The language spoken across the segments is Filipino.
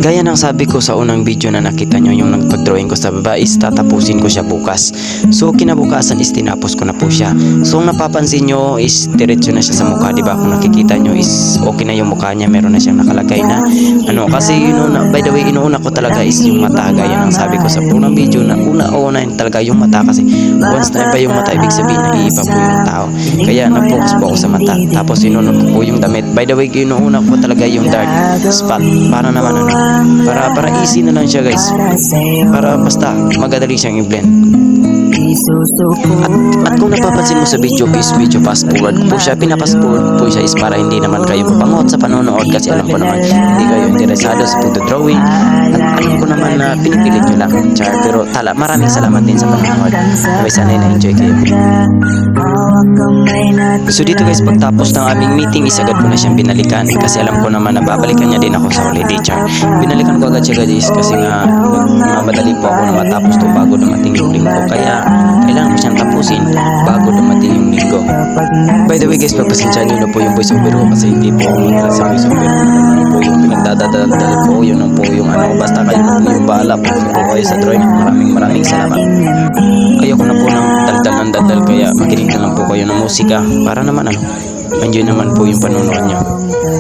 Gaya ng sabi ko sa unang video na nakita nyo, yung nagpag-drawing ko sa baba is tatapusin ko siya bukas. So kinabukasan is tinapos ko na po siya. So kung napapansin nyo is diretso na siya sa mukha, diba? Kung nakikita nyo is okay na yung mukha niya, meron na siyang nakalagay na ano. Kasi by the way, inuuna ko talaga is yung mata. Gaya ng sabi ko sa unang video na una talaga yung mata, kasi once na iba yung mata, ibig sabihin naiiba po yung tao. Kaya nag-focus po ako sa mata. Tapos inuuna ko po yung damit. By the way, inuuna ko talaga yung dark spot para naman ano, para easy na lang siya guys, para basta magadali siyang i-blend. At kung napapansin mo sa video is video fast forward ko po siya, pinapas forward po siya is para hindi naman kayo mapangot sa panonood, kasi alam ko naman hindi kayo interesado sa photo-drawing at alam ko naman na pinipilit nyo lang, char. Pero maraming salamat din sa panonood. Naway sana na-enjoy kayo. So dito guys, pagtapos ng aming meeting is agad ko na siyang binalikan, kasi alam ko naman na babalikan niya din ako sa holiday, char. Binalikan ko agad siya guys, kasi nga madali po ako na matapos to bago dumating yung linggo, kaya kailangan ko siyang tapusin bago dumating yung linggo. By the way guys, pagpasensya nyo na po yung voice over ko, kasi hindi po ako magalas sa voice over. Ano po yung pinagdadadal ko, yun ang po yung ano, basta kayo na po yung bahala po kayo sa drawing. Maraming salamat. Ayoko na po ng daldal, kaya makinig na lang po kayo ng musika para naman ano, enjoy naman po yung panonood nyo.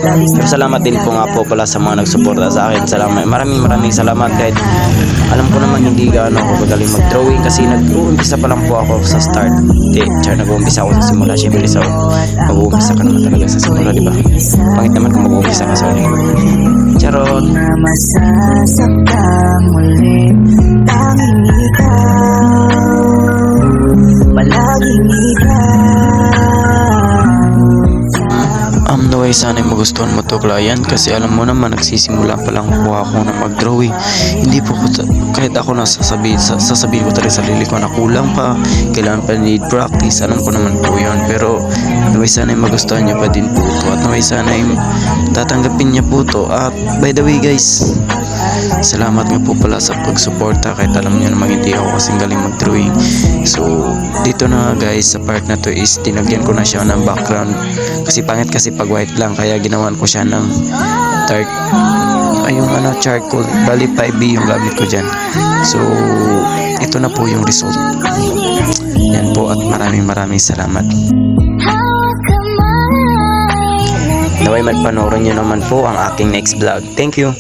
Pero salamat din po nga po pala sa mga nagsuporta sa akin. Salamat, maraming salamat, kahit alam ko naman hindi gaano ako magaling mag-drawing, kasi nag-uumpisa pa lang po ako sa start. Nag-uumpisa ako sa simula. Siyempre mag-uumpisa ka naman talaga sa simula, diba? Pangit naman kung mag-uumpisa ka sa ulit. Charot! Masasaktan muli, tanging ikaw, palaging ikaw. Naway sana'y magustuhan mo to, client, kasi alam mo naman nagsisimula pa lang po ako na mag-drawing. Hindi po ko, kahit ako sasabihin ko talaga sa sarili ko na kulang pa, kailangan pa need practice, alam ko naman po yun. Pero naway sana'y magustuhan niyo pa din po to, at naway sana'y tatanggapin niya po to. At by the way guys, salamat nga po pala sa pagsuporta, kahit alam niyo naman hindi ako kasing galing mag-drawing. So dito na guys, sa part na to is tinagyan ko na siya ng background, kasi pangit kasi pag white lang, kaya ginawan ko siya ng dark, yung ano, charcoal. Bali 5B yung gamit ko dyan. So ito na po yung result. Yan po, at maraming salamat. Naway magpanoorin nyo naman po ang aking next vlog. Thank you.